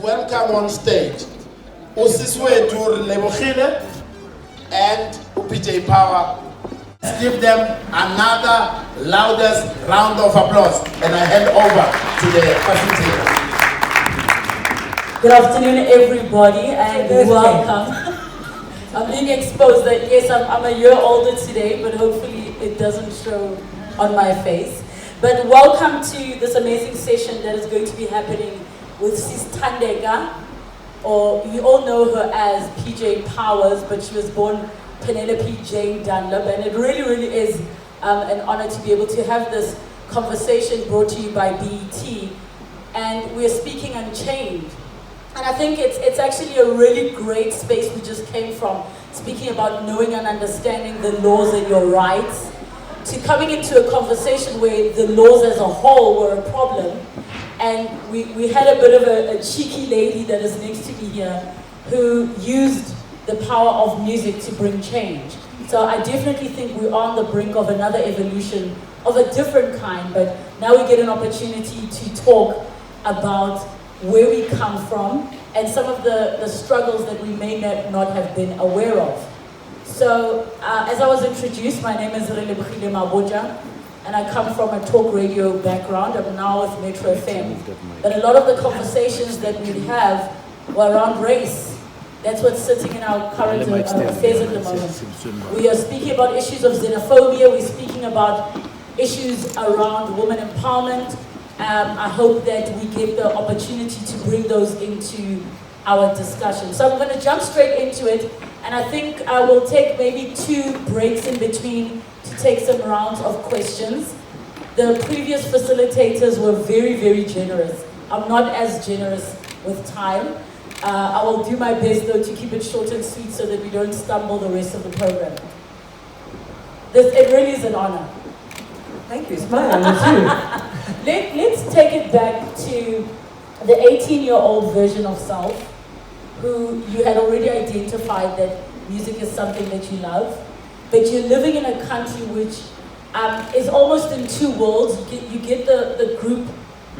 welcome on stage Usiswethu Lebohile and PJ Power. Let's give them another loudest round of applause, and I hand over to the facilitators. Good afternoon, everybody, and welcome. I'm being exposed that yes, I'm a year older today, but hopefully it doesn't show on my face. But welcome to this amazing session that is going to be happening with Sis Thandeka, or you all know her as PJ Powers, but she was born Penelope Jane Dunlop, and it really, really is an honor to be able to have this conversation brought to you by BET, and we're speaking Unchained. And I think it's actually a really great space we just came from, speaking about knowing and understanding the laws and your rights, to coming into a conversation where the laws as a whole were a problem. And we had a bit of a cheeky lady that is next to me here who used the power of music to bring change. So I definitely think we're on the brink of another evolution of a different kind, but now we get an opportunity to talk about where we come from and some of the struggles that we may not have been aware of. So as I was introduced, my name is Relebohile Mabotja, and I come from a talk radio background. I'm now with Metro FM. But a lot of the conversations that we have were around race. That's what's sitting in our current affairs at the moment. We are speaking about issues of xenophobia. We're speaking about issues around women empowerment. I hope that we get the opportunity to bring those into our discussion. So I'm going to jump straight into it, and I think I will take maybe 2 breaks in between to take some rounds of questions. The previous facilitators were very, very generous. I'm not as generous with time. I will do my best though to keep it short and sweet so that we don't stumble the rest of the program. It really is an honor. Thank you, it's my honor too. Let's take it back to the 18-year-old version of self, who you had already identified that music is something that you love, but you're living in a country which is almost in 2 worlds. You get the group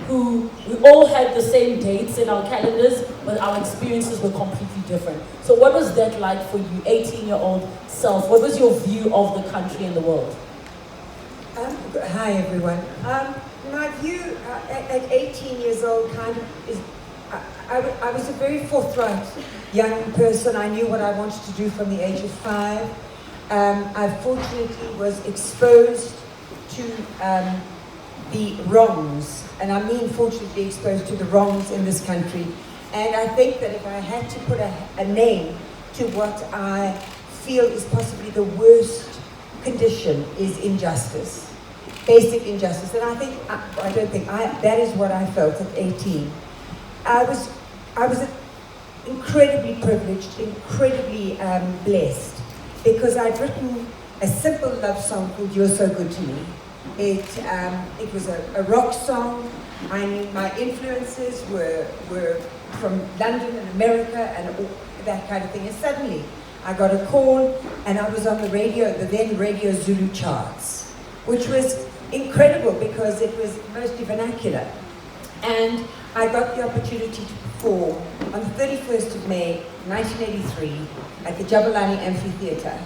who we all had the same dates in our calendars, but our experiences were completely different. So what was that like for you, 18-year-old self? What was your view of the country and the world? Hi everyone. My view at 18 years old kind of is, I was a very forthright young person. I knew what I wanted to do from the age of 5. I fortunately was exposed to the wrongs, and I mean fortunately exposed to the wrongs in this country. And I think that if I had to put a name to what I feel is possibly the worst condition, is injustice. Basic injustice. And that is what I felt at 18. I was incredibly privileged, incredibly blessed, because I'd written a simple love song called You're So Good to Me. It was a rock song. I mean, my influences were from London and America and all that kind of thing. And suddenly I got a call and I was on the radio, the then Radio Zulu charts, which was incredible because it was mostly vernacular. And I got the opportunity to perform on the 31st of May, 1983 at the Jabulani Amphitheatre.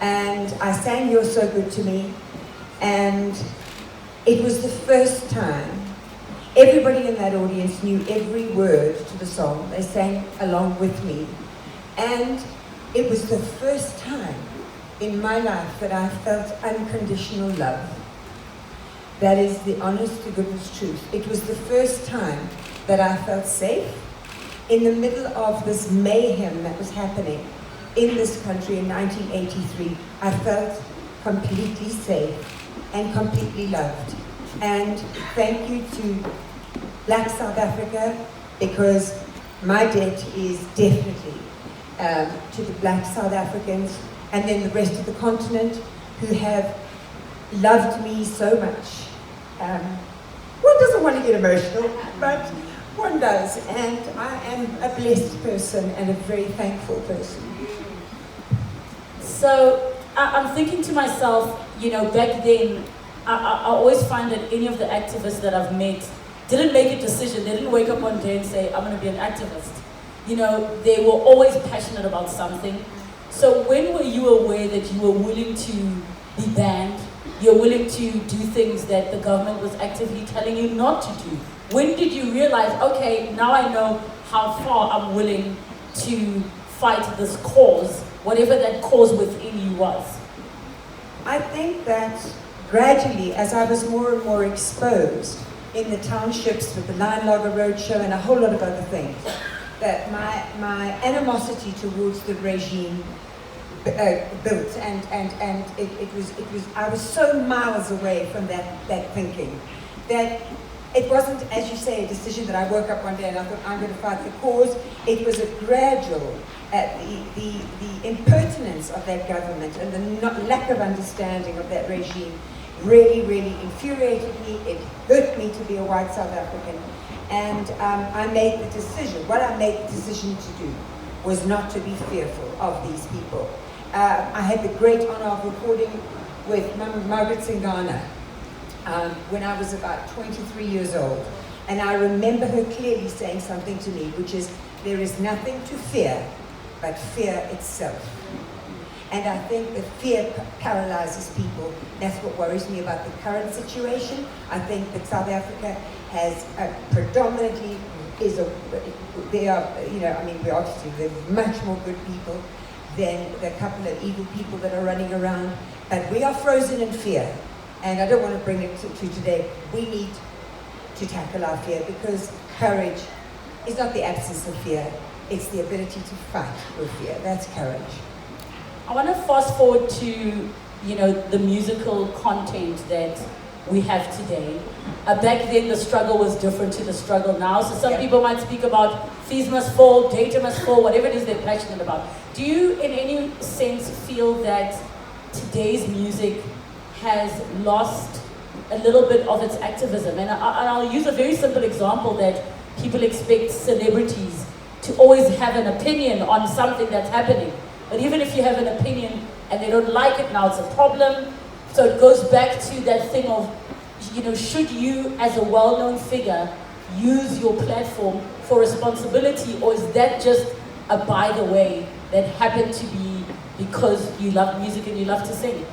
And I sang You're So Good to Me, and it was the first time everybody in that audience knew every word to the song. They sang along with me. And it was the first time in my life that I felt unconditional love. That is the honest to goodness truth. It was the first time that I felt safe in the middle of this mayhem that was happening in this country in 1983. I felt completely safe and completely loved. And thank you to Black South Africa, because my debt is definitely to the Black South Africans and then the rest of the continent who have loved me so much. One doesn't want to get emotional, but one does, and I am a blessed person and a very thankful person. So I'm thinking to myself, back then, I always find that any of the activists that I've met didn't make a decision. They didn't wake up one day and say, I'm going to be an activist. You know, they were always passionate about something. So when were you aware that you were willing to be banned? You're willing to do things that the government was actively telling you not to do? When did you realize, okay, now I know how far I'm willing to fight this cause, whatever that cause within you was? I think that gradually, as I was more and more exposed in the townships with the Lion Lager Roadshow and a whole lot of other things, that my animosity towards the regime built, and it was I was so miles away from that thinking that it wasn't, as you say, a decision that I woke up one day and I thought I'm going to fight the cause. It was a gradual, the impertinence of that government and the lack of understanding of that regime really infuriated me. It hurt me to be a white South African. And I made the decision. What I made the decision to do was not to be fearful of these people. I had the great honor of recording with Margaret Singana when I was about 23 years old. And I remember her clearly saying something to me, which is, there is nothing to fear but fear itself. And I think that fear paralyzes people. That's what worries me about the current situation. I think that South Africa has predominantly they are, you know, I mean, we obviously, they're much more good people than the couple of evil people that are running around. But we are frozen in fear. And I don't want to bring it to today. We need to tackle our fear, because courage is not the absence of fear. It's the ability to fight with fear. That's courage. I want to fast forward to, you know, the musical content that we have today. Back then, the struggle was different to the struggle now. So some people might speak about fees must fall, data must fall, whatever it is they're passionate about. Do you, in any sense, feel that today's music has lost a little bit of its activism? And I'll use a very simple example that people expect celebrities to always have an opinion on something that's happening. But even if you have an opinion and they don't like it, now it's a problem. So it goes back to that thing of, you know, should you as a well-known figure use your platform for responsibility, or is that just a by the way that happened to be because you love music and you love to sing?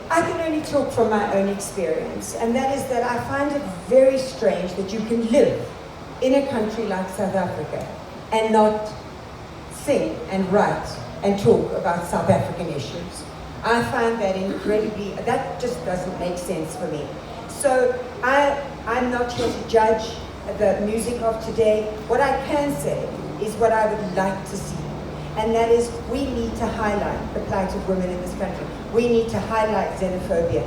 I can only talk from my own experience, and that is that I find it very strange that you can live in a country like South Africa and not sing and write and talk about South African issues. I find that incredibly, that just doesn't make sense for me. So I'm not here to judge the music of today. What I can say is what I would like to see. And that is, we need to highlight the plight of women in this country. We need to highlight xenophobia.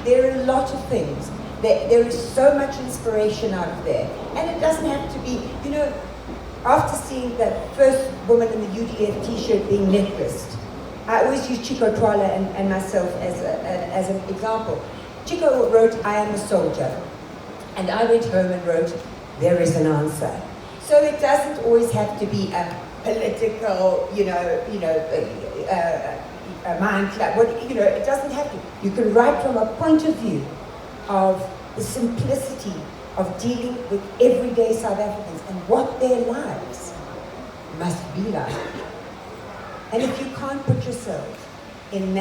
There are a lot of things. There is so much inspiration out there. And it doesn't have to be, you know, after seeing that first woman in the UDF t-shirt being necklaced, I always use Chico Twala and myself as an example. Chico wrote, I am a soldier. And I went home and wrote, there is an answer. So it doesn't always have to be a political, a mind club. It doesn't have to. You can write from a point of view of the simplicity of dealing with everyday South Africans and what their lives must be like. And if you can't put yourself in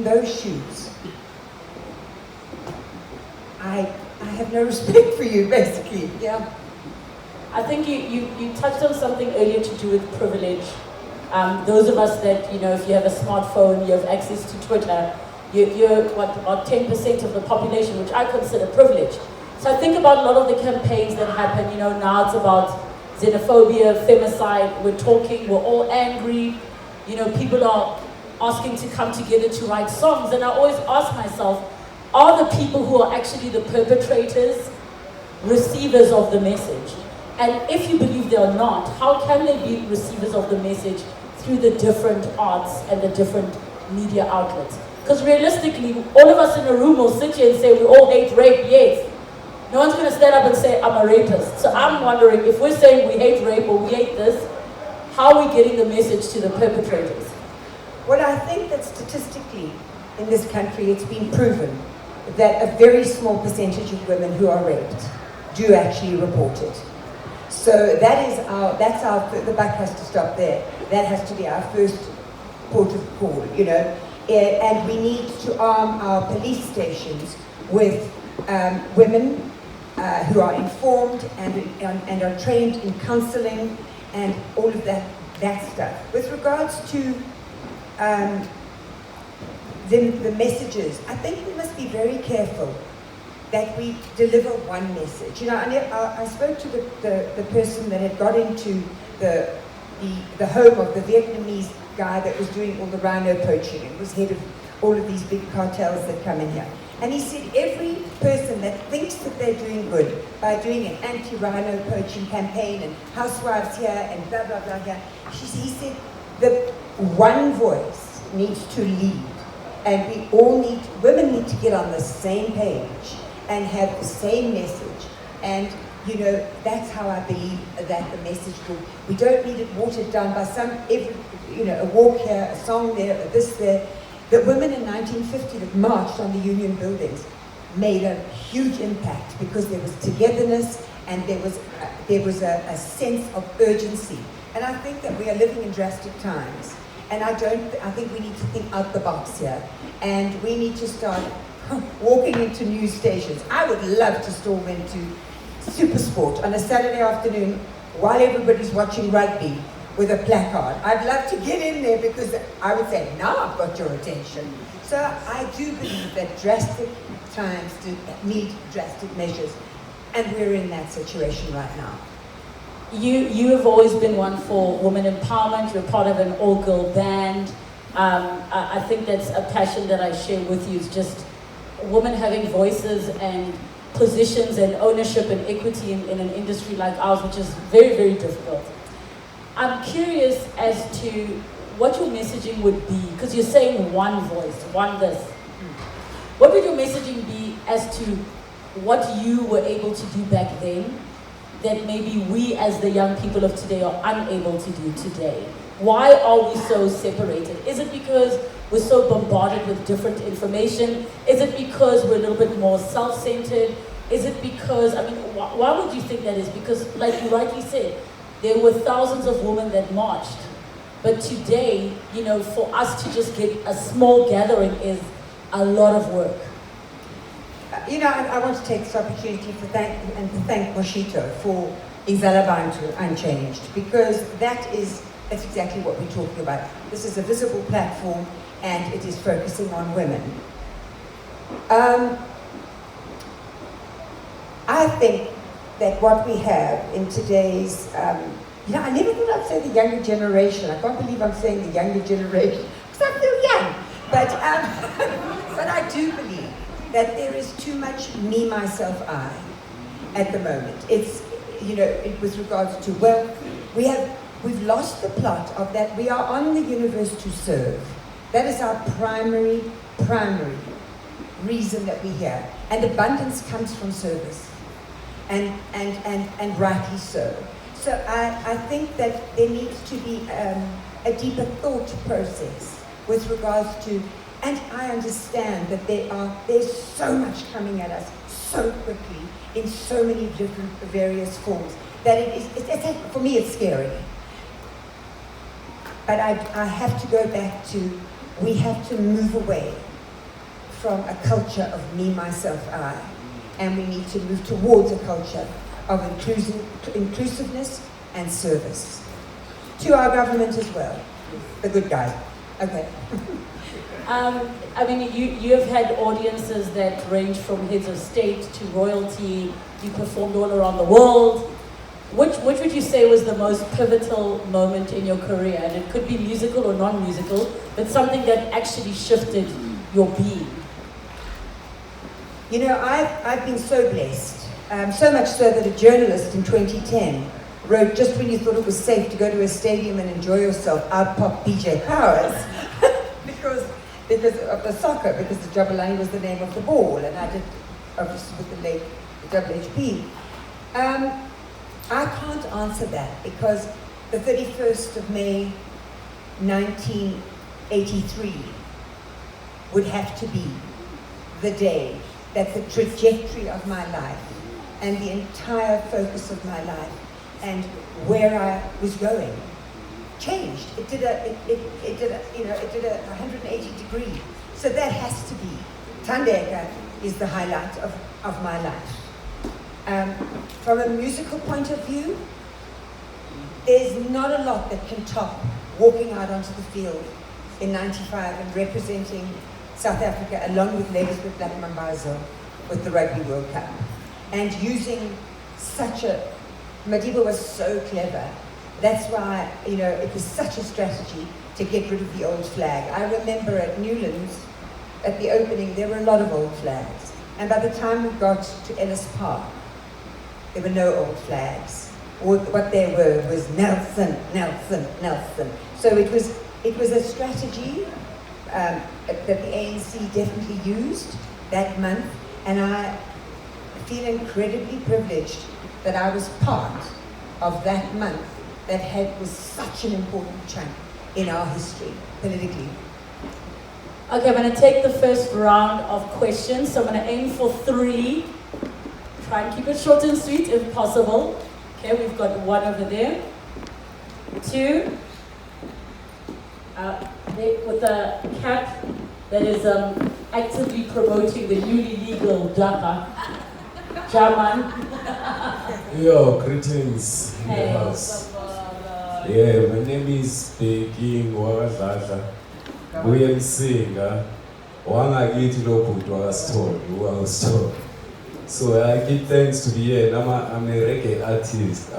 those shoes, I have no respect for you, basically. Yeah. I think you touched on something earlier to do with privilege. Those of us that, you know, if you have a smartphone, you have access to Twitter, you're about 10% of the population, which I consider privilege. So I think about a lot of the campaigns that happen, you know, now it's about xenophobia, femicide, we're all angry, you know, people are asking to come together to write songs, and I always ask myself, are the people who are actually the perpetrators receivers of the message? And if you believe they are not, how can they be receivers of the message through the different arts and the different media outlets? Because realistically, all of us in a room will sit here and say we all hate rape, yes. No one's going to stand up and say, I'm a rapist. So I'm wondering, if we're saying we hate rape or we hate this, how are we getting the message to the perpetrators? Well, I think that statistically in this country it's been proven that a very small percentage of women who are raped do actually report it. So the buck has to stop there. That has to be our first port of call, you know. And we need to arm our police stations with women who are informed and are trained in counseling and all of that stuff. With regards to the messages, I think we must be very careful that we deliver one message. You know, I spoke to the person that had got into the home of the Vietnamese guy that was doing all the rhino poaching and was head of all of these big cartels that come in here. And he said every person that thinks that they're doing good by doing an anti-rhino poaching campaign and housewives here and blah, blah, blah here, he said the one voice needs to lead. And women need to get on the same page and have the same message. And, you know, that's how I believe that the message we don't need it watered down by a walk here, a song there, this there. The women in 1950 that marched on the Union buildings made a huge impact because there was togetherness and there was a sense of urgency. And I think that we are living in drastic times. And I think we need to think out the box here. And we need to start walking into news stations. I would love to storm into Supersport on a Saturday afternoon while everybody's watching rugby with a placard. I'd love to get in there because I would say, now I've got your attention. So I do believe that drastic times need drastic measures. And we're in that situation right now. You have always been one for women empowerment. You're part of an all-girl band. I think that's a passion that I share with you, is just women having voices and positions and ownership and equity in an industry like ours, which is very, very difficult. I'm curious as to what your messaging would be, because you're saying one voice, one this. What would your messaging be as to what you were able to do back then that maybe we as the young people of today are unable to do today? Why are we so separated? Is it because we're so bombarded with different information? Is it because we're a little bit more self-centered? Is it because, why would you think that is? Because like you rightly said, there were thousands of women that marched. But today, you know, for us to just get a small gathering is a lot of work. You know, I want to take this opportunity to thank Moshito for Ingzalabang to Unchanged, because that's exactly what we're talking about. This is a visible platform and it is focusing on women. I think that what we have in today's, you know, I never thought I'd say the younger generation. I can't believe I'm saying the younger generation, because I feel young. But I do believe that there is too much me, myself, I at the moment. It's, you know, with regards to wealth, we've lost the plot of that we are on the universe to serve. That is our primary reason that we're here. And abundance comes from service. And rightly so. So I think that there needs to be a deeper thought process with regards to, and I understand that there's so much coming at us so quickly in so many different various forms that it's for me it's scary. But I have to go back to, we have to move away from a culture of me, myself, I. And we need to move towards a culture of inclusiveness and service. To our government as well, the good guys. Okay. You have had audiences that range from heads of state to royalty. You performed all around the world. Which would you say was the most pivotal moment in your career? And it could be musical or non-musical, but something that actually shifted your being. You know, I've been so blessed, so much so that a journalist in 2010 wrote, just when you thought it was safe to go to a stadium and enjoy yourself, out popped BJ Powers because of the soccer, because the Jabulani was the name of the ball, and I did, obviously, with the late WHP. I can't answer that because the 31st of May, 1983 would have to be the day that the trajectory of my life and the entire focus of my life and where I was going changed. It did a 180 degree. So that has to be. Thandeka is the highlight of my life. From a musical point of view, there's not a lot that can top walking out onto the field in '95 and representing South Africa along with Ladies with Black Mambazo with the Rugby World Cup. And using Madiba was so clever. That's why, it was such a strategy to get rid of the old flag. I remember at Newlands, at the opening, there were a lot of old flags. And by the time we got to Ellis Park, there were no old flags. What there were was Nelson, Nelson, Nelson. So it was a strategy that the ANC definitely used that month, and I feel incredibly privileged that I was part of that month that was such an important chunk in our history, politically. Okay, I'm going to take the first round of questions. So I'm going to aim for 3. Try and keep it short and sweet if possible. Okay, we've got 1 over there. 2. With a cap that is actively promoting the newly legal Dhaka. German. Yo, greetings in the Hey. house. Yeah, my name is Peking Wakadladla. Uyemsinga. Wangakithi lo bhuti wakasithole, wakasithole. So I give thanks to be here. I'm a reggae artist.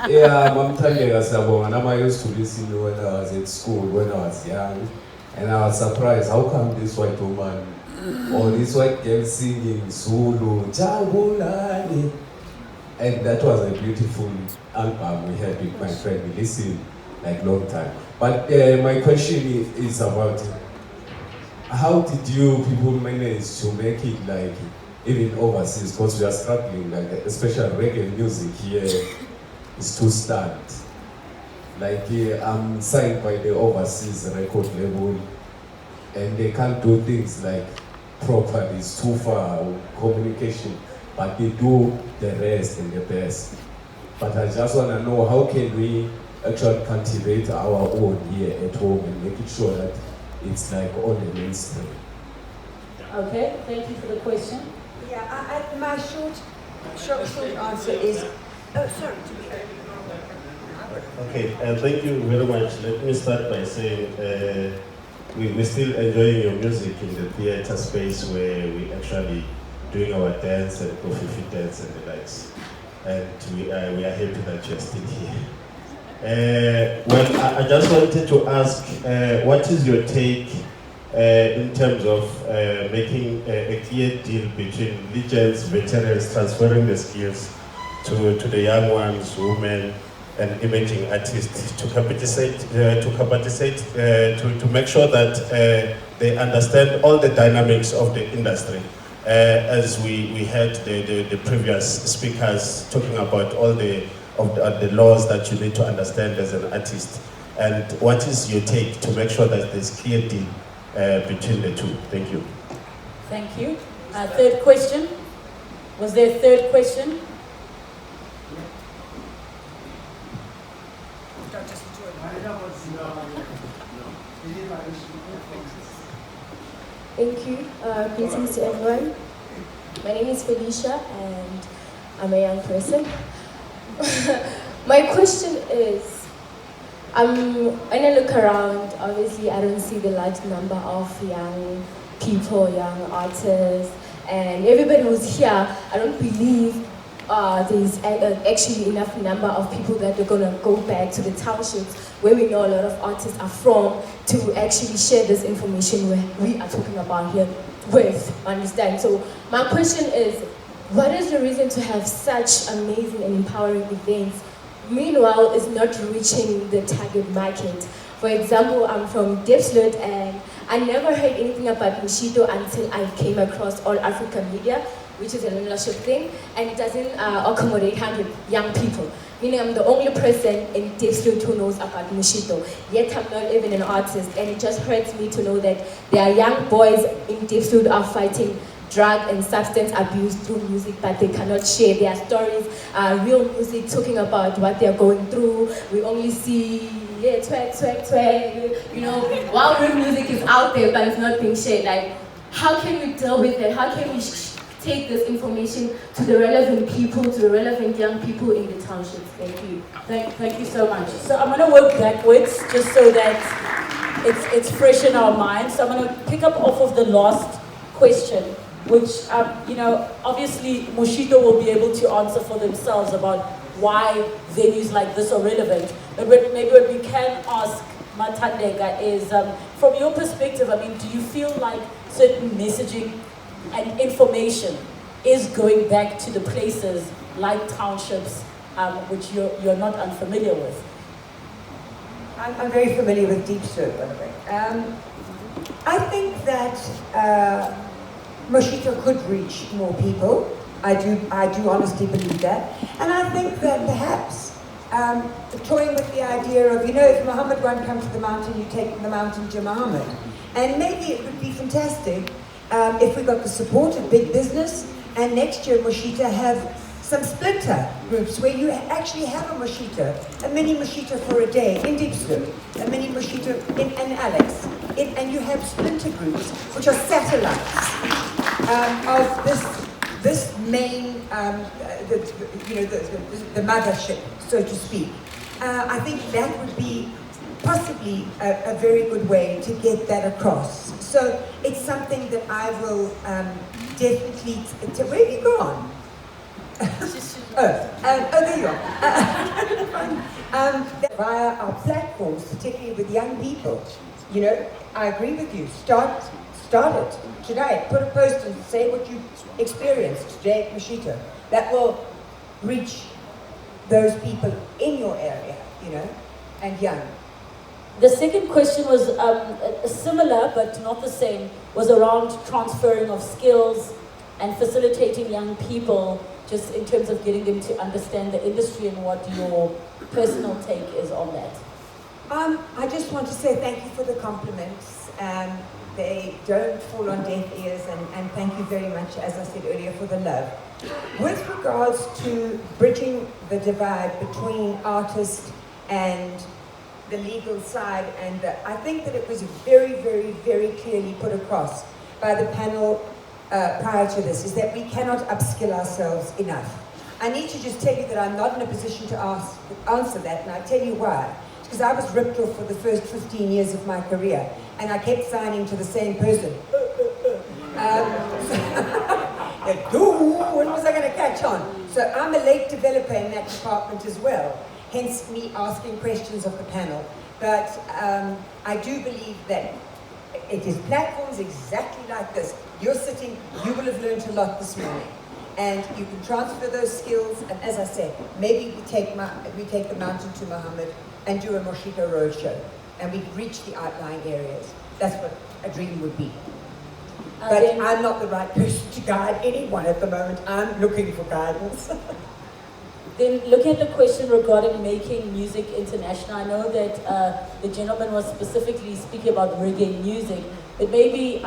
Yeah, Mamthandeka Siyabonga. I used to listen when I was at school, when I was young. And I was surprised, how come this white woman or this white girl singing Zulu, Jabulani? And that was a beautiful album we had with my friend. We listened like long time. But my question is about how did you people manage to make it like even overseas? Because we are struggling, like especially reggae music here is too stunned. Like I'm signed by the overseas record label, and they can't do things like properly. It's too far communication, but they do the rest and the best. But I just want to know, how can we actually cultivate our own here at home and make it sure that it's like on the mainstream? Okay, thank you for the question. Yeah, my short answer is, Okay, thank you very much. Let me start by saying we're still enjoying your music in the theater space where we actually doing our dance and coffee dance and the likes. And we are happy that you're still here. Well, I just wanted to ask, what is your take in terms of making a clear deal between legends, veterans, transferring the skills to the young ones, women, and emerging artists to make sure that they understand all the dynamics of the industry. As we heard the previous speakers talking about all the laws that you need to understand as an artist. And what is your take to make sure that there's clear deal between the two? Thank you. Thank you. Third question. Was there a third question? Thank you. Greetings to everyone. My name is Felicia and I'm a young person. My question is, when I look around, obviously I don't see the large number of young people, young artists, and everybody who's here, I don't believe there's actually enough number of people that are going to go back to the townships where we know a lot of artists are from to actually share this information where we are talking about here with, understand? So my question is, what is the reason to have such amazing and empowering events, meanwhile it's not reaching the target market? For example, I'm from Diepsloot and I never heard anything about Moshido until I came across All Africa Media, which is a leadership thing, and it doesn't accommodate 100 young people. Meaning I'm the only person in Diepsloot who knows about Moshido, yet I'm not even an artist, and it just hurts me to know that there are young boys in Diepsloot are fighting drug and substance abuse through music, but they cannot share their stories, real music talking about what they're going through. We only see, yeah, twag, swag, swag, you know, while real music is out there, but it's not being shared. Like, how can we deal with it? How can we take this information to the relevant people, to the relevant young people in the townships? Thank you. Thank you so much. So I'm going to work backwards just so that it's fresh in our minds. So I'm going to pick up off of the last question, which, you know, obviously Moshito will be able to answer for themselves about why venues like this are relevant. But maybe what we can ask Mathandeka is, from your perspective, I mean, do you feel like certain messaging and information is going back to the places like townships, which you're not unfamiliar with? I'm very familiar with Deep Stroke, by the way. I think that Moshito could reach more people. I do honestly believe that. And I think that perhaps toying with the idea of, you know, if Muhammad won't come to the mountain, you take the mountain to Muhammad. And maybe it would be fantastic if we got the support of big business, and next year Moshito have some splinter groups where you actually have a Moshito, a mini Moshito for a day in Deep Stroke, a mini Moshito in Alex, and you have splinter groups which are satellites of this main, the mothership, so to speak. I think that would be possibly a very good way to get that across. So it's something that I will definitely. Where have you gone? There you are. Via our platforms, particularly with young people, you know, I agree with you. Start it today. Put a post and say what you experienced today at Moshito. That will reach those people in your area, you know, and young. The second question was similar but not the same, was around transferring of skills and facilitating young people, just in terms of getting them to understand the industry, and what your personal take is on that. I just want to say thank you for the compliments. They don't fall on deaf ears, and thank you very much, as I said earlier, for the love. With regards to bridging the divide between artist and the legal side, and I think that it was very, very, very clearly put across by the panel prior to this, is that we cannot upskill ourselves enough. I need to just tell you that I'm not in a position to answer that, and I'll tell you why. Because I was ripped off for the first 15 years of my career, and I kept signing to the same person. When was I going to catch on? So I'm a late developer in that department as well, hence me asking questions of the panel. But I do believe that it is platforms exactly like this. You're sitting, you will have learned a lot this morning. And you can transfer those skills, and as I said, maybe we take the mountain to Muhammad and do a Moshito roadshow, and we reach the outlying areas. That's what a dream would be. But I'm not the right person to guide anyone at the moment. I'm looking for guidance. Then looking at the question regarding making music international, I know that the gentleman was specifically speaking about reggae music, but maybe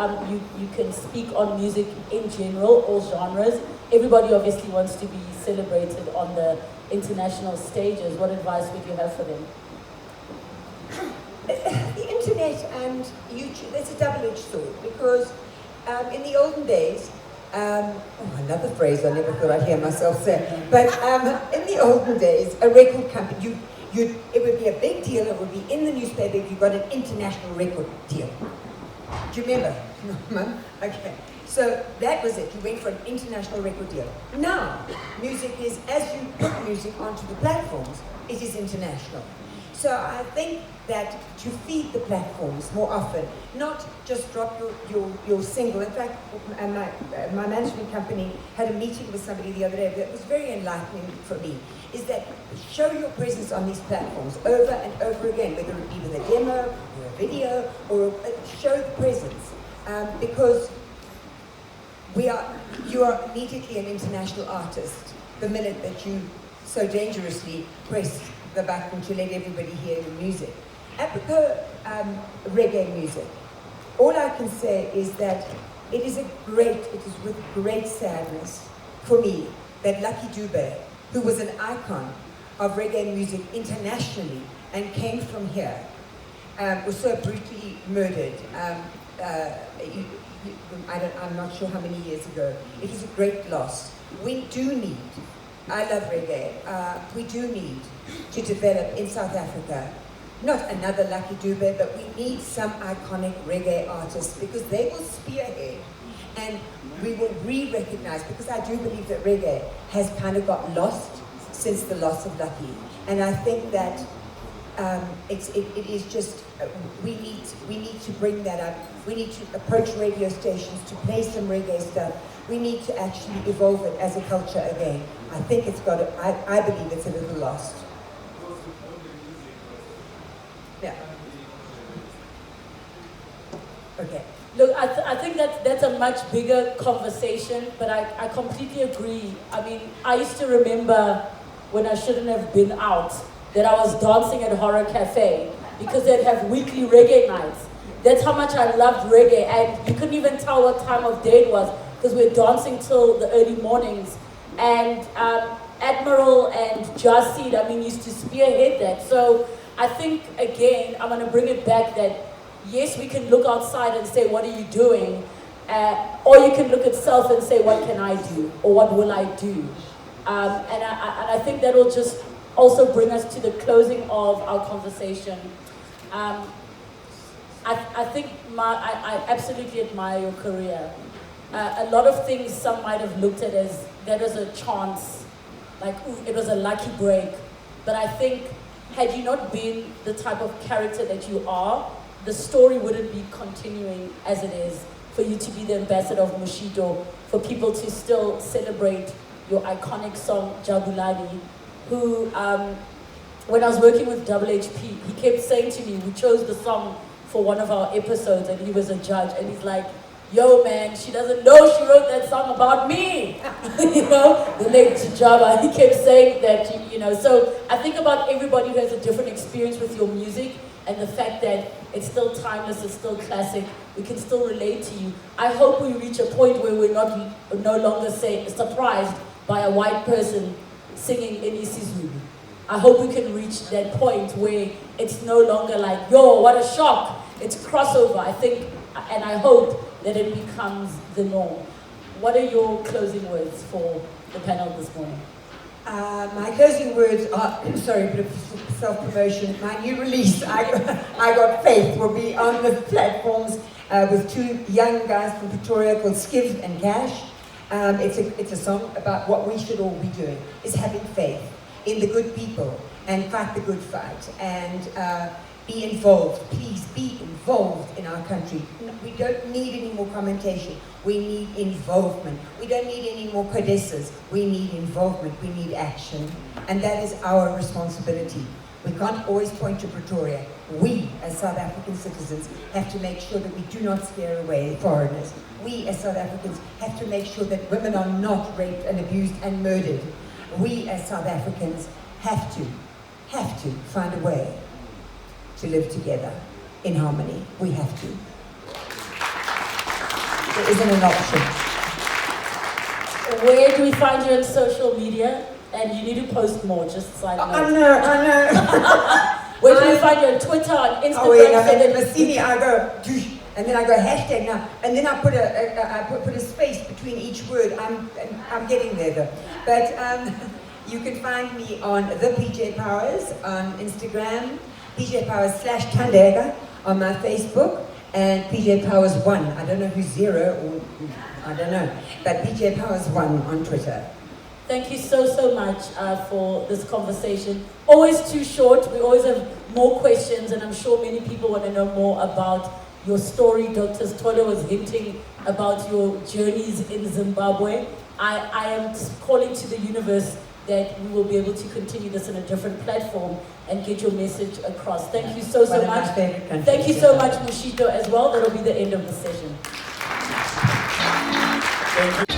you can speak on music in general, all genres. Everybody obviously wants to be celebrated on the international stages. What advice would you have for them? The internet and YouTube, it's a double-edged sword, because in the olden days, another phrase I never thought I'd hear myself say, but in the olden days, a record company, it would be a big deal, it would be in the newspaper if you got an international record deal. Do you remember? No, Mum? Okay. So that was it. You went for an international record deal. Now, music is, as you put music onto the platforms, it is international. So I think that to feed the platforms more often, not just drop your single. In fact, my management company had a meeting with somebody the other day that was very enlightening for me, is that show your presence on these platforms over and over again, whether it be with a demo, or a video, or show the presence. Because you are immediately an international artist the minute that you so dangerously press the button to let everybody hear your music. Apropos reggae music, all I can say is that it is with great sadness for me that Lucky Dube, who was an icon of reggae music internationally and came from here, was so brutally murdered. I'm not sure how many years ago. It was a great loss. We do need, I love reggae, we do need to develop in South Africa, not another Lucky Dube, but we need some iconic reggae artists because they will spearhead and we will re-recognize, because I do believe that reggae has kind of got lost since the loss of Lucky. And I think that it is just, we need to bring that up. We need to approach radio stations to play some reggae stuff. We need to actually evolve it as a culture again. I think it's got to, I believe it's a little lost. Yeah. Okay. Look, I think that's a much bigger conversation, but I completely agree. I mean, I used to remember when I shouldn't have been out, that I was dancing at Horror Cafe because they'd have weekly reggae nights. That's how much I loved reggae, and you couldn't even tell what time of day it was because we were dancing till the early mornings. And Admiral and Jasid, I mean, used to spearhead that. So I think, again, I'm going to bring it back that, yes, we can look outside and say, what are you doing? Or you can look at self and say, what can I do? Or what will I do? And I think that will just also bring us to the closing of our conversation. I think I absolutely admire your career. A lot of things some might have looked at as that was a chance, like ooh, it was a lucky break. But I think had you not been the type of character that you are, the story wouldn't be continuing as it is. For you to be the ambassador of Moshito, for people to still celebrate your iconic song Jabulani, who, when I was working with WHP, he kept saying to me, we chose the song for one of our episodes and he was a judge and he's like, yo man, she doesn't know she wrote that song about me. You know, the late Jabba, he kept saying that, you know. So I think about everybody who has a different experience with your music and the fact that it's still timeless, it's still classic, we can still relate to you. I hope we reach a point where we're no longer surprised by a white person singing Isizulu. I hope we can reach that point where it's no longer like, yo, what a shock. It's crossover, I think, and I hope that it becomes the norm. What are your closing words for the panel this morning? My closing words are, sorry, a bit of self-promotion. My new release, I Got Faith, will be on the platforms with two young guys from Pretoria called Skiv and Cash. It's a song about what we should all be doing, is having faith in the good people and fight the good fight and be involved. Please be involved in our country. We don't need any more commentation. We need involvement. We don't need any more codesas. We need involvement. We need action. And that is our responsibility. We can't always point to Pretoria. We, as South African citizens, have to make sure that we do not scare away foreigners. We, as South Africans, have to make sure that women are not raped and abused and murdered. We, as South Africans, have to find a way to live together in harmony. We have to. There isn't an option. Where do we find you on social media? And you need to post more, just side note. I know. Where do we find you on Twitter, on Instagram? Oh wait, and then see me, I go, and then I go hashtag now, and then I put a space between each word. I'm getting there though. But you can find me on the PJ Powers on Instagram, PJ Powers /Tandega on my Facebook, and PJ Powers 1. I don't know who's 0 or I don't know, but PJ Powers 1 on Twitter. Thank you so much for this conversation. Always too short. We always have more questions, and I'm sure many people want to know more about your story. Dr. Sithole was hinting about your journeys in Zimbabwe. I am calling to the universe that we will be able to continue this in a different platform and get your message across. Thank you so much. Thank you so much, Moshito, as well. That will be the end of the session. Thank you.